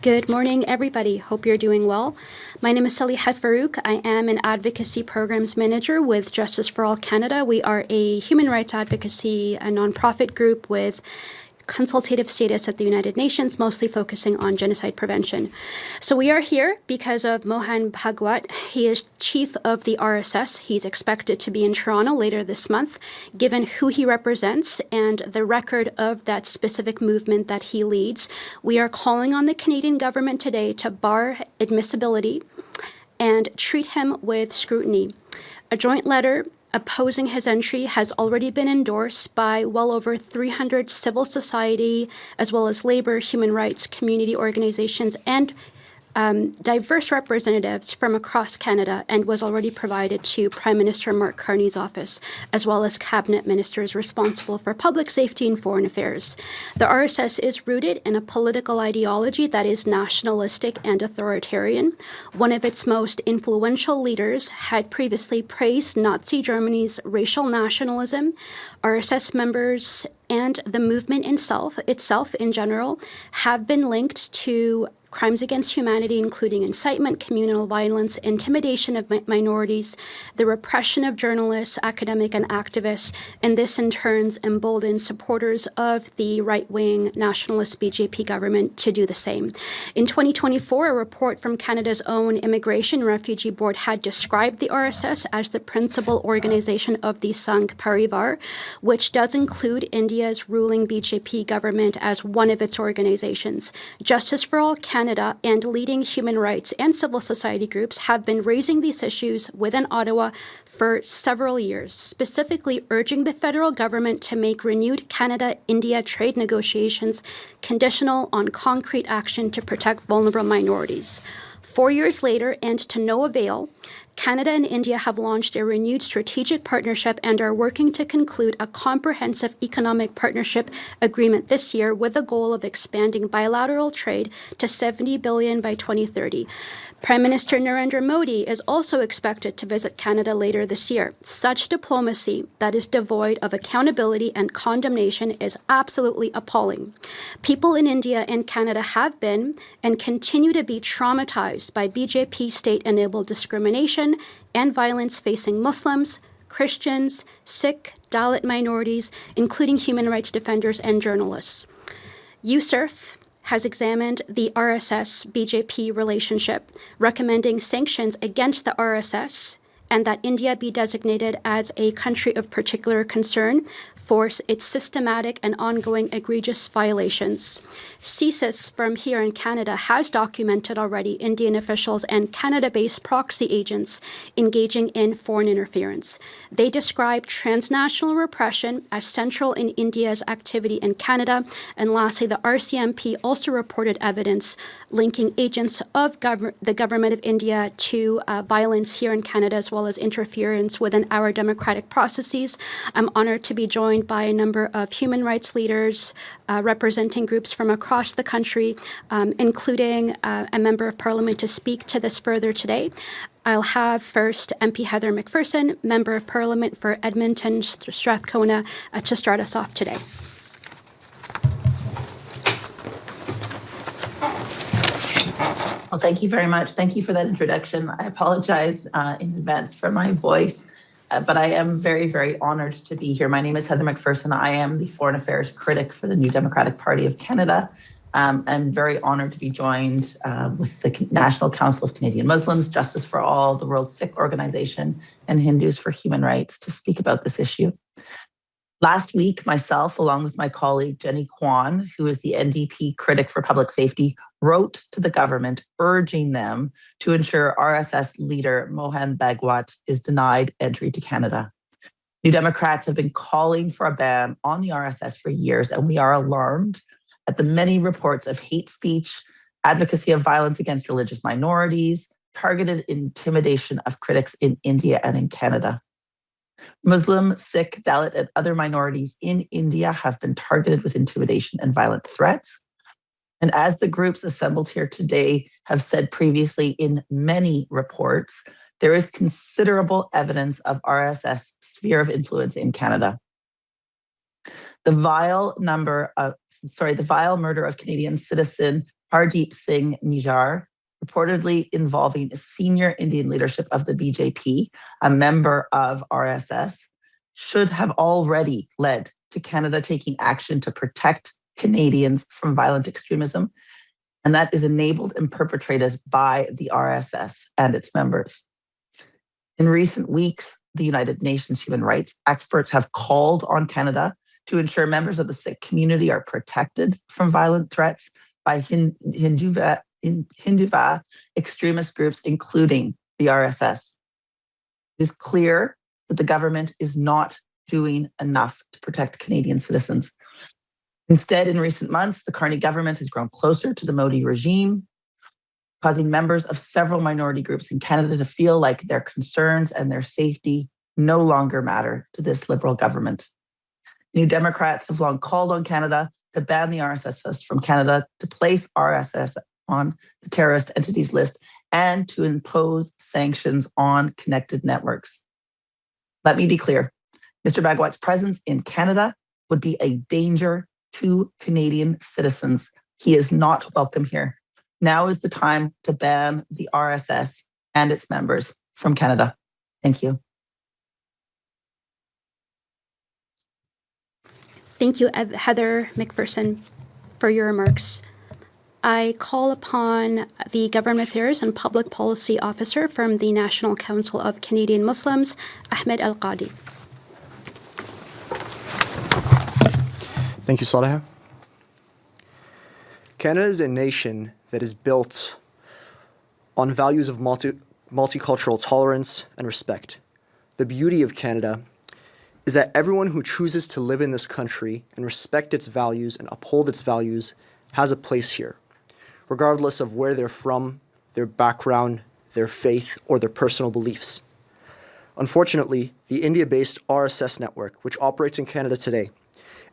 Good morning, everybody. Hope you're doing well. My name is Saleha Faruque. I am an advocacy programs manager with Justice for All Canada. We are a human rights advocacy, a nonprofit group with consultative status at the United Nations, mostly focusing on genocide prevention. So we are here because of Mohan Bhagwat. He is chief of the RSS. He's expected to be in Toronto later this month. Given who he represents and the record of that specific movement that he leads, we are calling on the Canadian government today to bar admissibility and treat him with scrutiny. A joint letter opposing his entry has already been endorsed by well over 300 civil society, as well as labor, human rights, community organizations, and diverse representatives from across Canada, and was already provided to Prime Minister Mark Carney's office, as well as cabinet ministers responsible for public safety and foreign affairs. The RSS is rooted in a political ideology that is nationalistic and authoritarian. One of its most influential leaders had previously praised Nazi Germany's racial nationalism. RSS members and the movement itself in general have been linked to crimes against humanity, including incitement, communal violence, intimidation of minorities, the repression of journalists, academic, and activists, and this in turn emboldens supporters of the right-wing nationalist BJP government to do the same. In 2024, a report from Canada's own Immigration and Refugee Board had described the RSS as the principal organization of the Sangh Parivar, which does include India's ruling BJP government as one of its organizations. Justice for All Canada and leading human rights and civil society groups have been raising these issues within Ottawa for several years, specifically urging the federal government to make renewed Canada-India trade negotiations conditional on concrete action to protect vulnerable minorities. 4 years later, and to no avail, Canada and India have launched a renewed strategic partnership and are working to conclude a comprehensive economic partnership agreement this year with the goal of expanding bilateral trade to $70 billion by 2030. Prime Minister Narendra Modi is also expected to visit Canada later this year. Such diplomacy that is devoid of accountability and condemnation is absolutely appalling. People in India and Canada have been and continue to be traumatized by BJP state-enabled discrimination and violence facing Muslims, Christians, Sikh, Dalit minorities, including human rights defenders and journalists. USCIRF has examined the RSS-BJP relationship, recommending sanctions against the RSS and that India be designated as a country of particular concern for its systematic and ongoing egregious violations. CSIS from here in Canada has documented already Indian officials and Canada-based proxy agents engaging in foreign interference. They describe transnational repression as central in India's activity in Canada. And lastly, the RCMP also reported evidence linking agents of the government of India to violence here in Canada, as well as interference within our democratic processes. I'm honored to be joined by a number of human rights leaders representing groups from across the country, including a member of parliament to speak to this further today. I'll have first MP Heather McPherson, member of parliament for Edmonton, Strathcona, to start us off today. Well, thank you very much. Thank you for that introduction. I apologize in advance for my voice, but I am very, very honored to be here. My name is Heather McPherson. I am the Foreign Affairs Critic for the New Democratic Party of Canada. I'm very honored to be joined with the National Council of Canadian Muslims, Justice for All, the World Sikh Organization, and Hindus for Human Rights to speak about this issue. Last week, myself, along with my colleague Jenny Kwan, who is the NDP critic for public safety, wrote to the government urging them to ensure RSS leader Mohan Bhagwat is denied entry to Canada. New Democrats have been calling for a ban on the RSS for years, and we are alarmed at the many reports of hate speech, advocacy of violence against religious minorities, targeted intimidation of critics in India and in Canada. Muslim, Sikh, Dalit, and other minorities in India have been targeted with intimidation and violent threats. And as the groups assembled here today have said previously in many reports, there is considerable evidence of RSS sphere of influence in Canada. The vile murder of Canadian citizen Hardeep Singh Nijjar, reportedly involving senior Indian leadership of the BJP, a member of RSS, should have already led to Canada taking action to protect Canadians from violent extremism. And that is enabled and perpetrated by the RSS and its members. In recent weeks, the United Nations human rights experts have called on Canada to ensure members of the Sikh community are protected from violent threats by Hindutva extremist groups, including the RSS. It is clear that the government is not doing enough to protect Canadian citizens. Instead, in recent months, the Carney government has grown closer to the Modi regime, causing members of several minority groups in Canada to feel like their concerns and their safety no longer matter to this Liberal government. New Democrats have long called on Canada to ban the RSS from Canada, to place RSS on the terrorist entities list, and to impose sanctions on connected networks. Let me be clear. Mr. Bhagwat's presence in Canada would be a danger to Canadian citizens. He is not welcome here. Now is the time to ban the RSS and its members from Canada. Thank you. Thank you, Heather McPherson, for your remarks. I call upon the Government Affairs and Public Policy Officer from the National Council of Canadian Muslims, Ahmad Al Qadi. Thank you, Saleha. Canada is a nation that is built on values of multicultural tolerance and respect. The beauty of Canada is that everyone who chooses to live in this country and respect its values and uphold its values has a place here, regardless of where they're from, their background, their faith, or their personal beliefs. Unfortunately, the India-based RSS network, which operates in Canada today,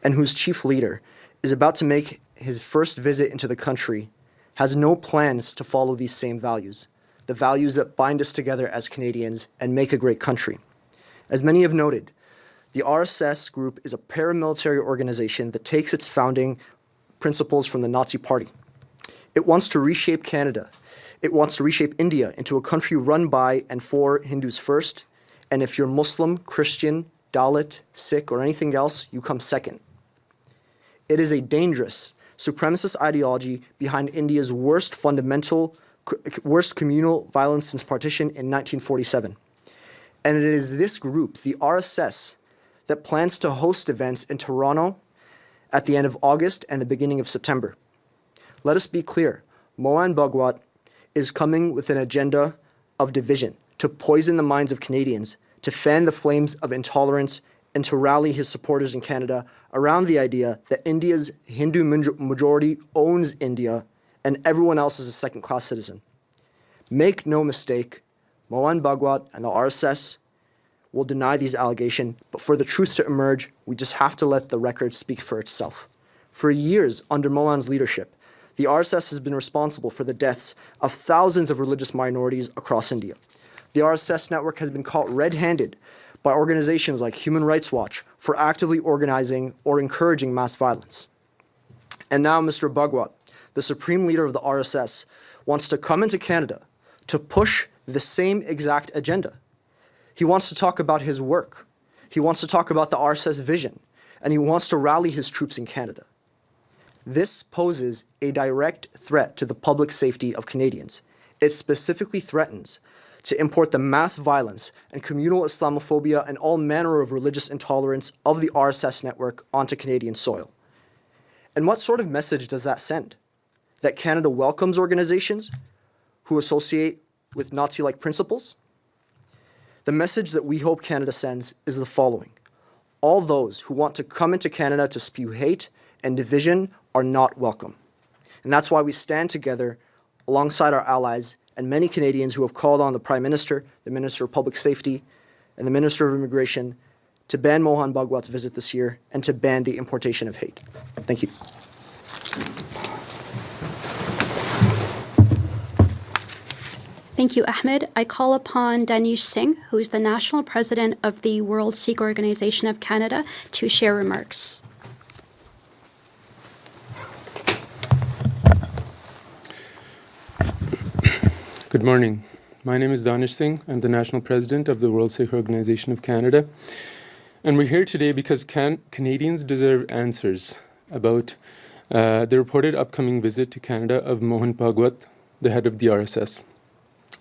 and whose chief leader is about to make his first visit into the country, has no plans to follow these same values, the values that bind us together as Canadians and make a great country. As many have noted, the RSS group is a paramilitary organization that takes its founding principles from the Nazi Party. It wants to reshape Canada. It wants to reshape India into a country run by and for Hindus first, and if you're Muslim, Christian, Dalit, Sikh, or anything else, you come second. It is a dangerous, supremacist ideology behind India's worst communal violence since partition in 1947. And it is this group, the RSS, that plans to host events in Toronto at the end of August and the beginning of September. Let us be clear, Mohan Bhagwat is coming with an agenda of division, to poison the minds of Canadians, to fan the flames of intolerance, and to rally his supporters in Canada around the idea that India's Hindu majority owns India and everyone else is a second-class citizen. Make no mistake, Mohan Bhagwat and the RSS will deny these allegations, but for the truth to emerge, we just have to let the record speak for itself. For years under Mohan's leadership, the RSS has been responsible for the deaths of thousands of religious minorities across India. The RSS network has been caught red-handed by organizations like Human Rights Watch for actively organizing or encouraging mass violence. And now Mr. Bhagwat, the supreme leader of the RSS, wants to come into Canada to push the same exact agenda. He wants to talk about his work. He wants to talk about the RSS vision, and he wants to rally his troops in Canada. This poses a direct threat to the public safety of Canadians. It specifically threatens to import the mass violence and communal Islamophobia and all manner of religious intolerance of the RSS network onto Canadian soil. And what sort of message does that send? That Canada welcomes organizations who associate with Nazi-like principles? The message that we hope Canada sends is the following. All those who want to come into Canada to spew hate and division are not welcome. And that's why we stand together alongside our allies and many Canadians who have called on the Prime Minister, the Minister of Public Safety, and the Minister of Immigration to ban Mohan Bhagwat's visit this year and to ban the importation of hate. Thank you. Thank you, Ahmed. I call upon Danish Singh, who is the National President of the World Sikh Organization of Canada, to share remarks. Good morning. My name is Danish Singh. I'm the National President of the World Sikh Organization of Canada. And we're here today because Canadians deserve answers about the reported upcoming visit to Canada of Mohan Bhagwat, the head of the RSS.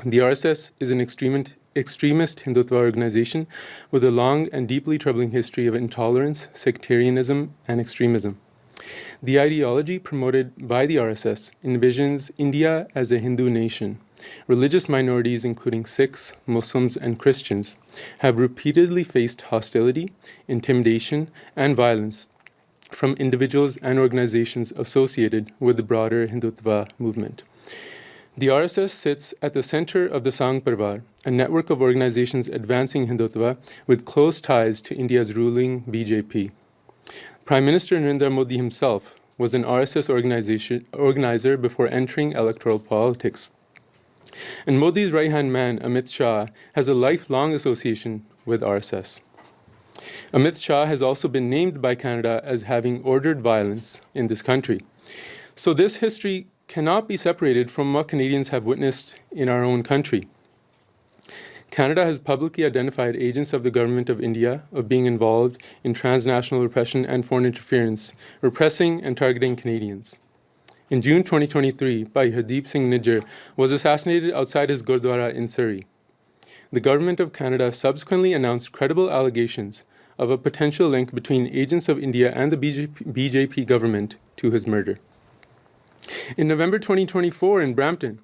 The RSS is an extremist Hindutva organization with a long and deeply troubling history of intolerance, sectarianism, and extremism. The ideology promoted by the RSS envisions India as a Hindu nation. Religious minorities, including Sikhs, Muslims, and Christians, have repeatedly faced hostility, intimidation, and violence from individuals and organizations associated with the broader Hindutva movement. The RSS sits at the center of the Sangh Parvar, a network of organizations advancing Hindutva with close ties to India's ruling BJP. Prime Minister Narendra Modi himself was an RSS organizer before entering electoral politics. And Modi's right-hand man, Amit Shah, has a lifelong association with RSS. Amit Shah has also been named by Canada as having ordered violence in this country. So this history cannot be separated from what Canadians have witnessed in our own country. Canada has publicly identified agents of the Government of India of being involved in transnational repression and foreign interference, repressing and targeting Canadians. In June 2023, Bhai Hardeep Singh Nijjar was assassinated outside his Gurdwara in Surrey. The Government of Canada subsequently announced credible allegations of a potential link between agents of India and the BJP government to his murder. In November 2024 in Brampton,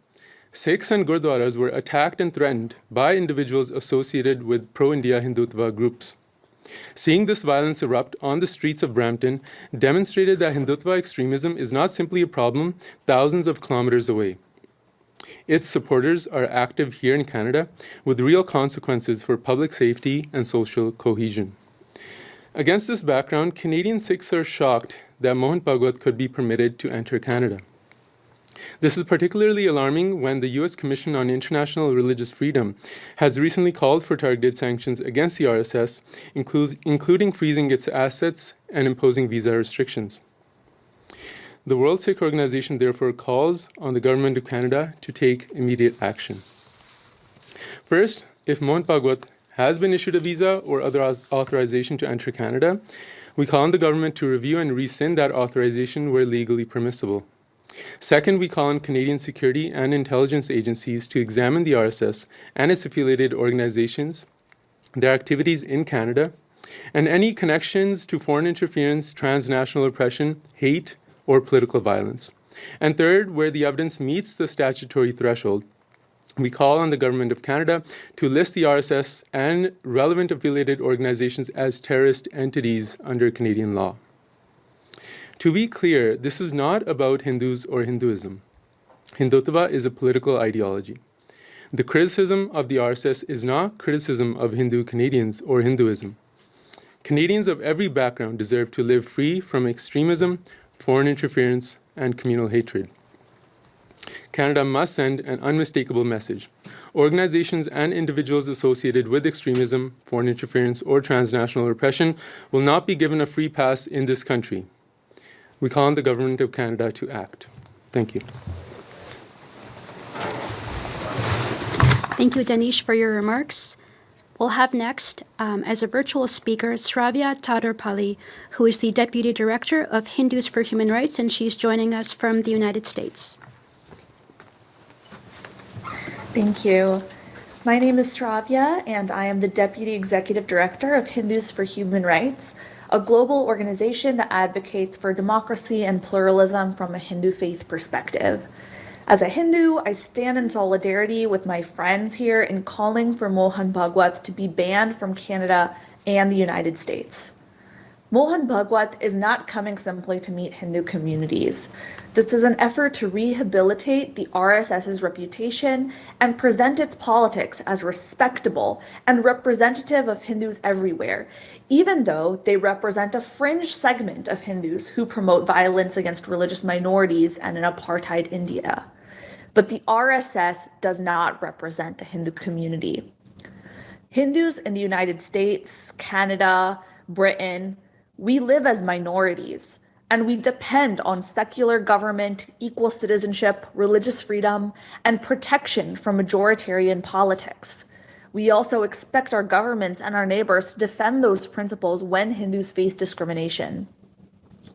Sikhs and Gurdwaras were attacked and threatened by individuals associated with pro-India Hindutva groups. Seeing this violence erupt on the streets of Brampton demonstrated that Hindutva extremism is not simply a problem thousands of kilometers away. Its supporters are active here in Canada with real consequences for public safety and social cohesion. Against this background, Canadian Sikhs are shocked that Mohan Bhagwat could be permitted to enter Canada. This is particularly alarming when the U.S. Commission on International Religious Freedom has recently called for targeted sanctions against the RSS, including freezing its assets and imposing visa restrictions. The World Sikh Organization therefore calls on the Government of Canada to take immediate action. First, if Mohan Bhagwat has been issued a visa or other authorization to enter Canada, we call on the government to review and rescind that authorization where legally permissible. Second, we call on Canadian security and intelligence agencies to examine the RSS and its affiliated organizations, their activities in Canada, and any connections to foreign interference, transnational oppression, hate, or political violence. And third, where the evidence meets the statutory threshold, we call on the Government of Canada to list the RSS and relevant affiliated organizations as terrorist entities under Canadian law. To be clear, this is not about Hindus or Hinduism. Hindutva is a political ideology. The criticism of the RSS is not criticism of Hindu Canadians or Hinduism. Canadians of every background deserve to live free from extremism, foreign interference, and communal hatred. Canada must send an unmistakable message. Organizations and individuals associated with extremism, foreign interference, or transnational repression will not be given a free pass in this country. We call on the Government of Canada to act. Thank you. Thank you, Danish, for your remarks. We'll have next, as a virtual speaker, Sravya Tadepalli, who is the Deputy Director of Hindus for Human Rights, and she's joining us from the United States. Thank you. My name is Sravya, and I am the Deputy Executive Director of Hindus for Human Rights, a global organization that advocates for democracy and pluralism from a Hindu faith perspective. As a Hindu, I stand in solidarity with my friends here in calling for Mohan Bhagwat to be banned from Canada and the United States. Mohan Bhagwat is not coming simply to meet Hindu communities. This is an effort to rehabilitate the RSS's reputation and present its politics as respectable and representative of Hindus everywhere, even though they represent a fringe segment of Hindus who promote violence against religious minorities and an apartheid India. But the RSS does not represent the Hindu community. Hindus in the United States, Canada, Britain, we live as minorities, And we depend on secular government, equal citizenship, religious freedom, and protection from majoritarian politics. We also expect our governments and our neighbors to defend those principles when Hindus face discrimination.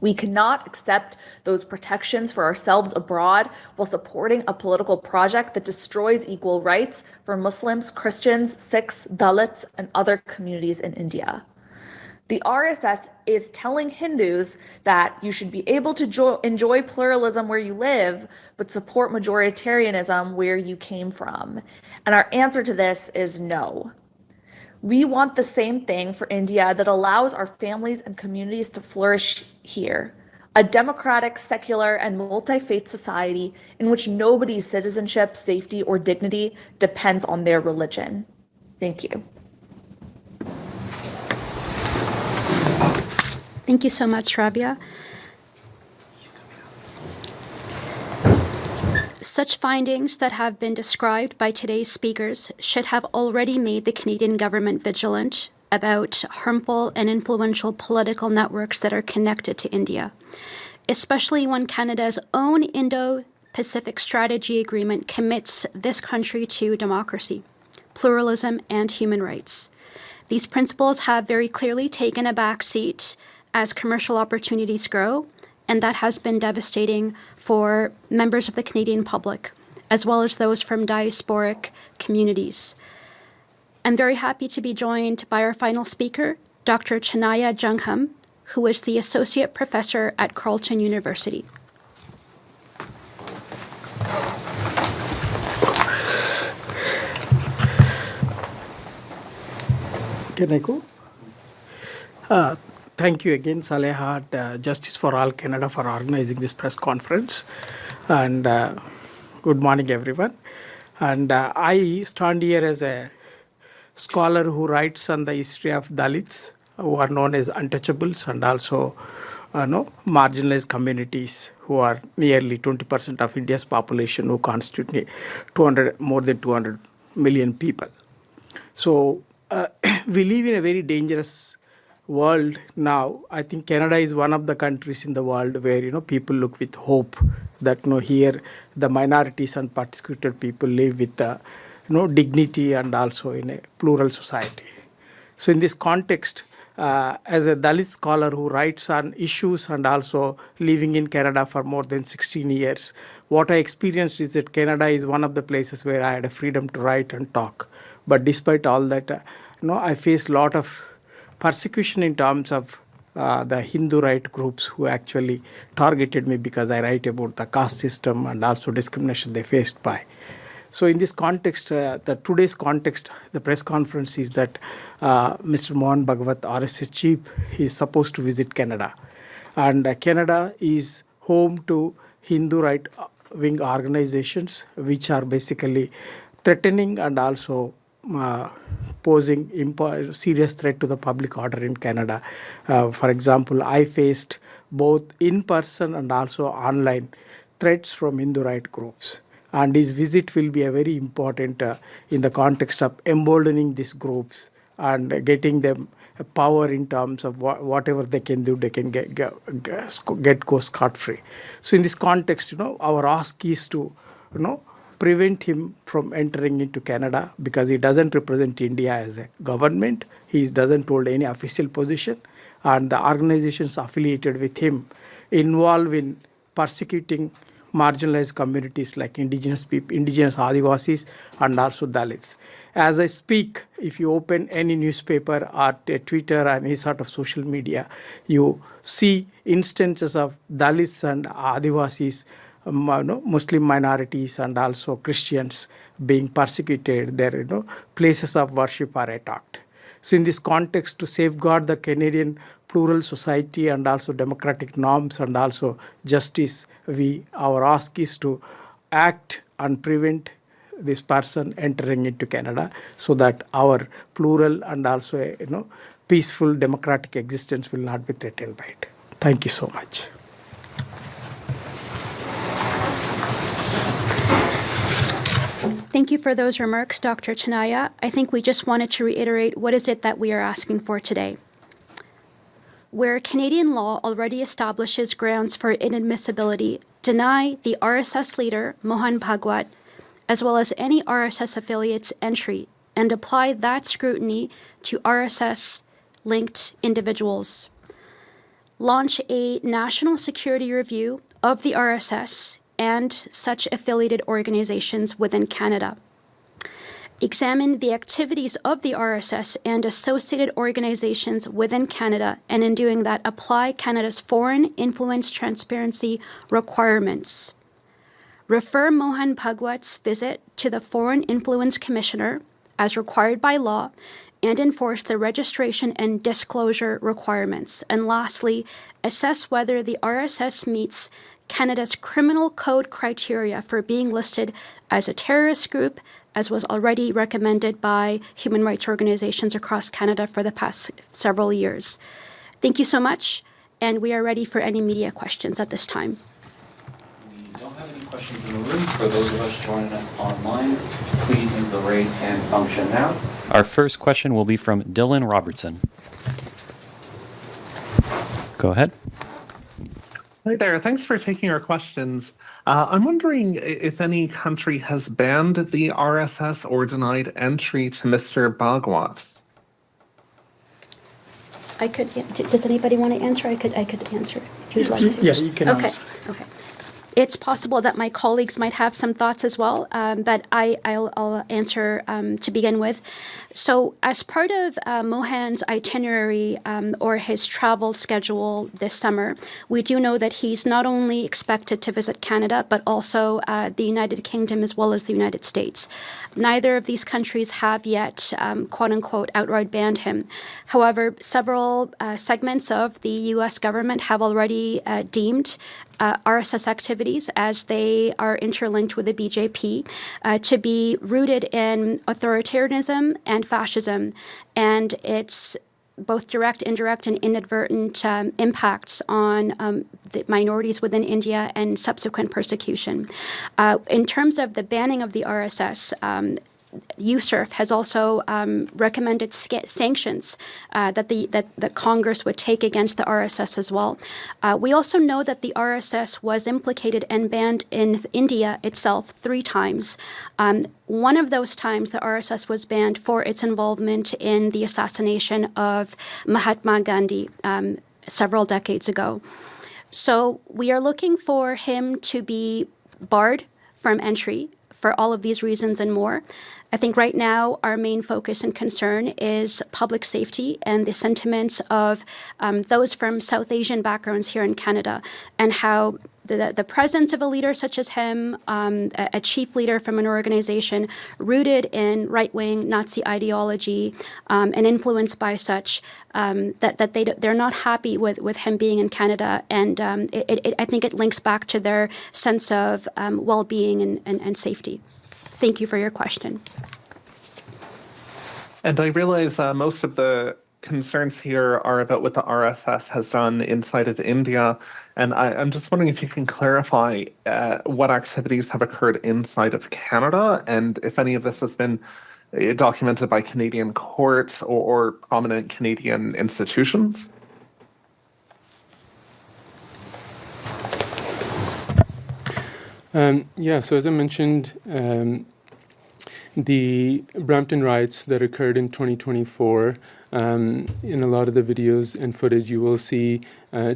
We cannot accept those protections for ourselves abroad while supporting a political project that destroys equal rights for Muslims, Christians, Sikhs, Dalits, and other communities in India. The RSS is telling Hindus that you should be able to enjoy pluralism where you live, but support majoritarianism where you came from. And our answer to this is no. We want the same thing for India that allows our families and communities to flourish here. A democratic, secular, and multi-faith society in which nobody's citizenship, safety, or dignity depends on their religion. Thank you. Thank you so much, Sravya. Such findings that have been described by today's speakers should have already made the Canadian government vigilant about harmful and influential political networks that are connected to India, especially when Canada's own Indo-Pacific Strategy Agreement commits this country to democracy, pluralism, and human rights. These principles have very clearly taken a backseat as commercial opportunities grow, and that has been devastating for members of the Canadian public, as well as those from diasporic communities. I'm very happy to be joined by our final speaker, Dr. Chanaya Jungham, who is the Associate Professor at Carleton University. Can I go? Thank you again, Saleha, Justice for All Canada, for organizing this press conference. And good morning, everyone. And I stand here as a scholar who writes on the history of Dalits, who are known as untouchables, and also marginalized communities who are nearly 20% of India's population, who constitute more than 200 million people. So we live in a very dangerous world now. I think Canada is one of the countries in the world where people look with hope that here the minorities and persecuted people live with dignity and also in a plural society. So in this context, as a Dalit scholar who writes on issues and also living in Canada for more than 16 years, what I experienced is that Canada is one of the places where I had a freedom to write and talk. But despite all that, I faced a lot of persecution in terms of the Hindu right groups who actually targeted me because I write about the caste system and also discrimination they faced by. So in this context, today's context, the press conference is that Mr. Mohan Bhagwat, RSS Chief, is supposed to visit Canada. And Canada is home to Hindu right wing organizations which are basically threatening and also posing serious threat to the public order in Canada. For example, I faced both in person and also online threats from Hindu right groups. And his visit will be a very important in the context of emboldening these groups and getting them power in terms of whatever they can do, they can go scot-free. So in this context, our ask is to, prevent him from entering into Canada because he doesn't represent India as a government. He doesn't hold any official position. And the organizations affiliated with him involved in persecuting marginalized communities like indigenous people, indigenous Adivasis, and also Dalits. As I speak, if you open any newspaper or Twitter or any sort of social media, you see instances of Dalits and Adivasis, Muslim minorities and also Christians being persecuted. Their places of worship are attacked. So in this context, to safeguard the Canadian plural society and also democratic norms and also justice, our ask is to act and prevent this person entering into Canada so that our plural and also peaceful democratic existence will not be threatened by it. Thank you so much. Thank you for those remarks, Dr. Chanaya. I think we just wanted to reiterate what is it that we are asking for today. where Canadian law already establishes grounds for inadmissibility, deny the RSS leader, Mohan Bhagwat, as well as any RSS affiliates entry, and apply that scrutiny to RSS-linked individuals. Launch a national security review of the RSS and such affiliated organizations within Canada. Examine the activities of the RSS and associated organizations within Canada, and in doing that, apply Canada's foreign influence transparency requirements. Refer Mohan Bhagwat's visit to the Foreign Influence Commissioner, as required by law, and enforce the registration and disclosure requirements. And lastly, assess whether the RSS meets Canada's criminal code criteria for being listed as a terrorist group, as was already recommended by human rights organizations across Canada for the past several years. Thank you so much, and we are ready for any media questions at this time. We don't have any questions in the room. For those of us joining us online, please use the raise hand function now. Our first question will be from Dylan Robertson. Go ahead. Hi there. Thanks for taking our questions. I'm wondering if any country has banned the RSS or denied entry to Mr. Bhagwat. Does anybody want to answer? I could answer if you'd like to. Yes, you can answer. Okay. It's possible that my colleagues might have some thoughts as well, but I'll answer to begin with. So as part of Mohan's itinerary or his travel schedule this summer, we do know that he's not only expected to visit Canada, but also the United Kingdom as well as the United States. Neither of these countries have yet, quote unquote, outright banned him. However, several segments of the U.S. government have already deemed RSS activities, as they are interlinked with the BJP, to be rooted in authoritarianism and fascism, and its both direct, indirect, and inadvertent impacts on the minorities within India and subsequent persecution. In terms of the banning of the RSS, USCIRF has also recommended sanctions that Congress would take against the RSS as well. We also know that the RSS was implicated and banned in India itself 3 times. One of those times, the RSS was banned for its involvement in the assassination of Mahatma Gandhi several decades ago. So we are looking for him to be barred from entry for all of these reasons and more. I think right now our main focus and concern is public safety and the sentiments of those from South Asian backgrounds here in Canada, and how the presence of a leader such as him, a chief leader from an organization rooted in right-wing Nazi ideology and influenced by such, that they're not happy with him being in Canada. And I think it links back to their sense of well-being and safety. Thank you for your question. And I realize most of the concerns here are about what the RSS has done inside of India. And I'm just wondering if you can clarify what activities have occurred inside of Canada, and if any of this has been documented by Canadian courts or prominent Canadian institutions. So as I mentioned, the Brampton riots that occurred in 2024, in a lot of the videos and footage, you will see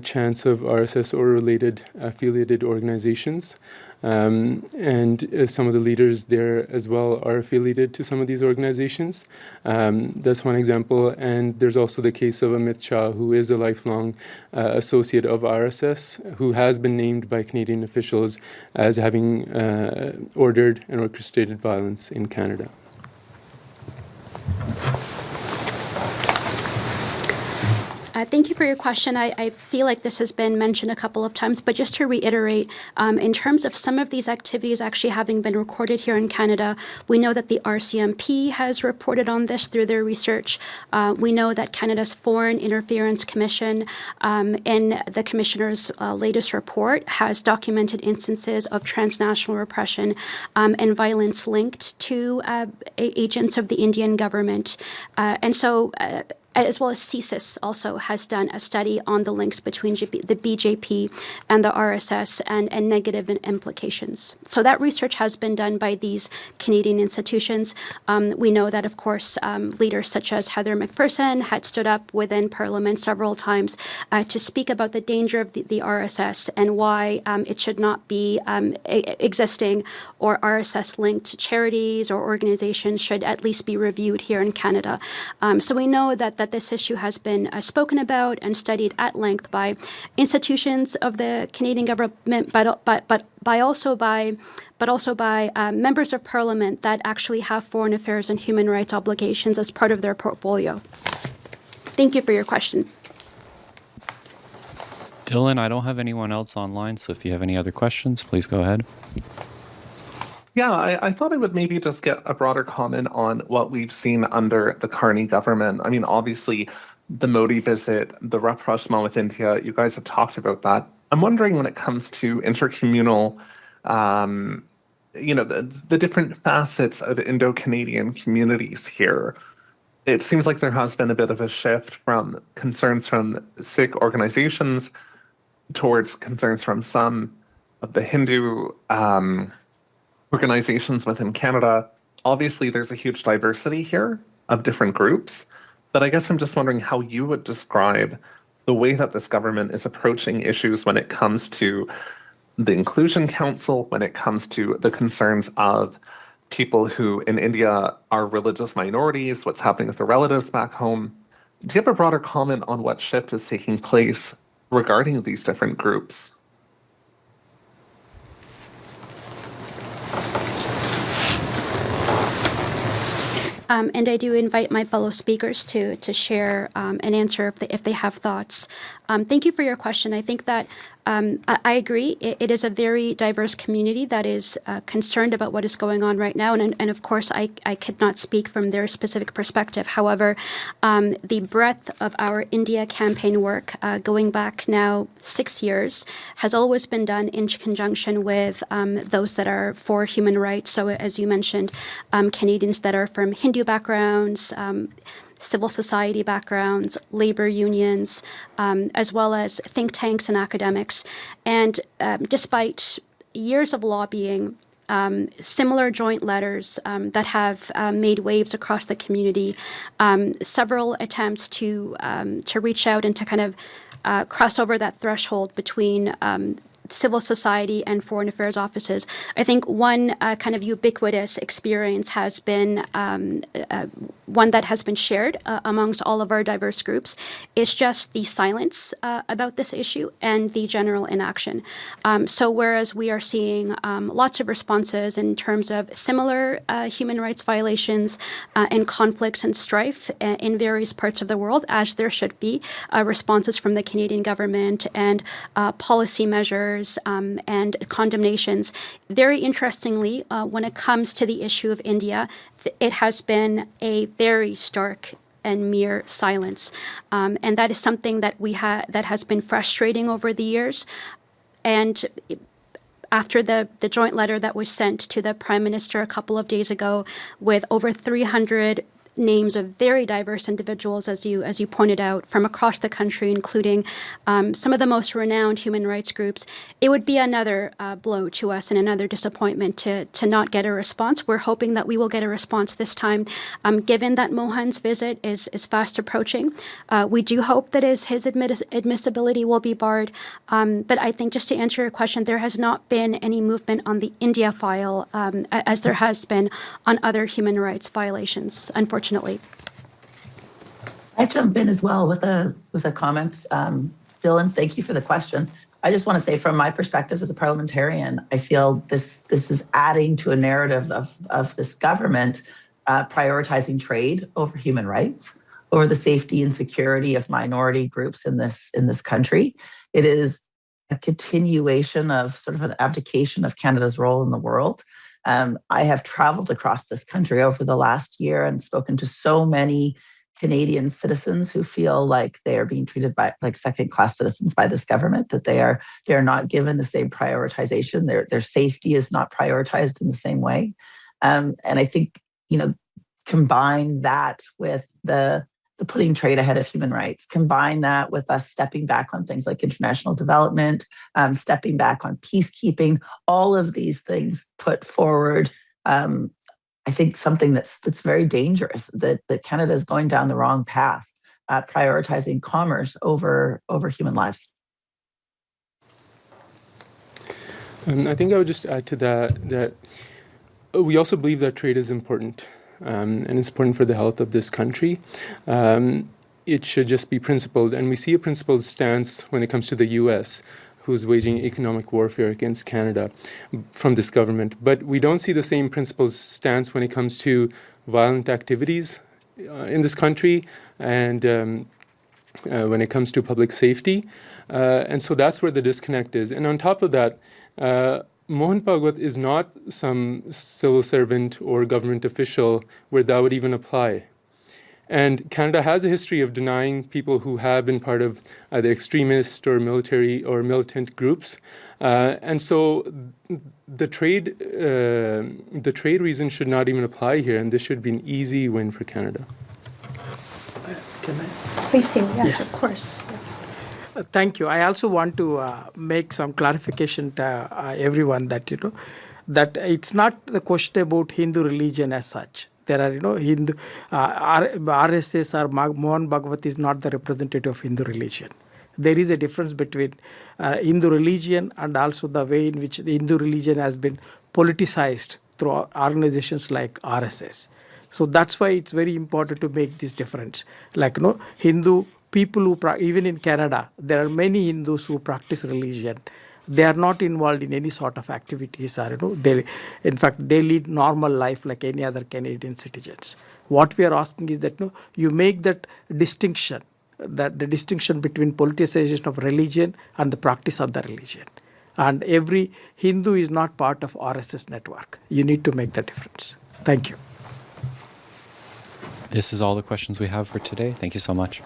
chants of RSS or related affiliated organizations. And some of the leaders there as well are affiliated to some of these organizations. That's one example. And there's also the case of Amit Shah, who is a lifelong associate of RSS, who has been named by Canadian officials as having ordered and orchestrated violence in Canada. Thank you for your question. I feel like this has been mentioned a couple of times, but just to reiterate, in terms of some of these activities actually having been recorded here in Canada, we know that the RCMP has reported on this through their research. We know that Canada's Foreign Interference Commission, in the Commissioner's latest report, has documented instances of transnational repression and violence linked to agents of the Indian government. And so as well as CSIS also has done a study on the links between the BJP and the RSS and negative implications. So that research has been done by these Canadian institutions. We know that, of course, leaders such as Heather McPherson had stood up within Parliament several times to speak about the danger of the RSS and why it should not be existing, or RSS-linked charities or organizations should at least be reviewed here in Canada. So we know that this issue has been spoken about and studied at length by institutions of the Canadian government, but also by members of Parliament that actually have foreign affairs and human rights obligations as part of their portfolio. Thank you for your question. Dylan, I don't have anyone else online, so if you have any other questions, please go ahead. Yeah, I thought I would maybe just get a broader comment on what we've seen under the Carney government. I mean, obviously, the Modi visit, the rapprochement with India, you guys have talked about that. I'm wondering when it comes to intercommunal, the different facets of Indo-Canadian communities here, it seems like there has been a bit of a shift from concerns from Sikh organizations towards concerns from some of the Hindu organizations within Canada. Obviously, there's a huge diversity here of different groups, but I guess I'm just wondering how you would describe the way that this government is approaching issues when it comes to the Inclusion Council, when it comes to the concerns of people who in India are religious minorities, what's happening with their relatives back home. Do you have a broader comment on what shift is taking place regarding these different groups? And I do invite my fellow speakers to share an answer if they have thoughts. Thank you for your question. I think that I agree. It is a very diverse community that is concerned about what is going on right now. And of course, I could not speak from their specific perspective. However, the breadth of our India campaign work going back now 6 years has always been done in conjunction with those that are for human rights. So as you mentioned, Canadians that are from Hindu backgrounds, civil society backgrounds, labor unions, as well as think tanks and academics. And despite years of lobbying, similar joint letters that have made waves across the community, several attempts to reach out and to kind of cross over that threshold between civil society and foreign affairs offices. I think one kind of ubiquitous experience has been one that has been shared amongst all of our diverse groups is just the silence about this issue and the general inaction. So whereas we are seeing lots of responses in terms of similar human rights violations and conflicts and strife in various parts of the world, as there should be, responses from the Canadian government and policy measures and condemnations. Very interestingly, when it comes to the issue of India, it has been a very stark and mere silence. And that is something that that has been frustrating over the years. And after the joint letter that was sent to the Prime Minister a couple of days ago with over 300 names of very diverse individuals, as you pointed out, from across the country, including some of the most renowned human rights groups, it would be another blow to us and another disappointment to not get a response. We're hoping that we will get a response this time, given that Mohan's visit is fast approaching. We do hope that his admissibility will be barred. But I think, just to answer your question, there has not been any movement on the India file as there has been on other human rights violations, unfortunately. I jump in as well with a comment. Dylan, thank you for the question. I just want to say, from my perspective as a parliamentarian, I feel this is adding to a narrative of this government prioritizing trade over human rights, over the safety and security of minority groups in this country. It is a continuation of sort of an abdication of Canada's role in the world. I have traveled across this country over the last year and spoken to so many Canadian citizens who feel like they are being treated like second-class citizens by this government, that they are not given the same prioritization. Their safety is not prioritized in the same way. And I think, combine that with the the putting trade ahead of human rights. Combine that with us stepping back on things like international development, stepping back on peacekeeping, all of these things put forward, I think, something that's very dangerous, that Canada is going down the wrong path, prioritizing commerce over human lives. I think I would just add to that we also believe that trade is important, and it's important for the health of this country. It should just be principled, and we see a principled stance when it comes to the U.S., who's waging economic warfare against Canada from this government. But we don't see the same principled stance when it comes to violent activities in this country and when it comes to public safety. And so that's where the disconnect is. And on top of that, Mohan Bhagwat is not some civil servant or government official where that would even apply. And Canada has a history of denying people who have been part of either extremist or military or militant groups. And so the trade reason should not even apply here, and this should be an easy win for Canada. Can I? Please do. Yes, of course. Thank you. I also want to make some clarification to everyone that, that it's not the question about Hindu religion as such. There are, Hindu, RSS or Mohan Bhagwat is not the representative of Hindu religion. There is a difference between Hindu religion and also the way in which the Hindu religion has been politicized through organizations like RSS. So that's why it's very important to make this difference. Like, Hindu people who, even in Canada, there are many Hindus who practice religion. They are not involved in any sort of activities, or in fact, they lead normal life like any other Canadian citizens. What we are asking is that you make that distinction, that the distinction between politicization of religion and the practice of the religion. And every Hindu is not part of RSS network. You need to make that difference. Thank you. This is all the questions we have for today. Thank you so much.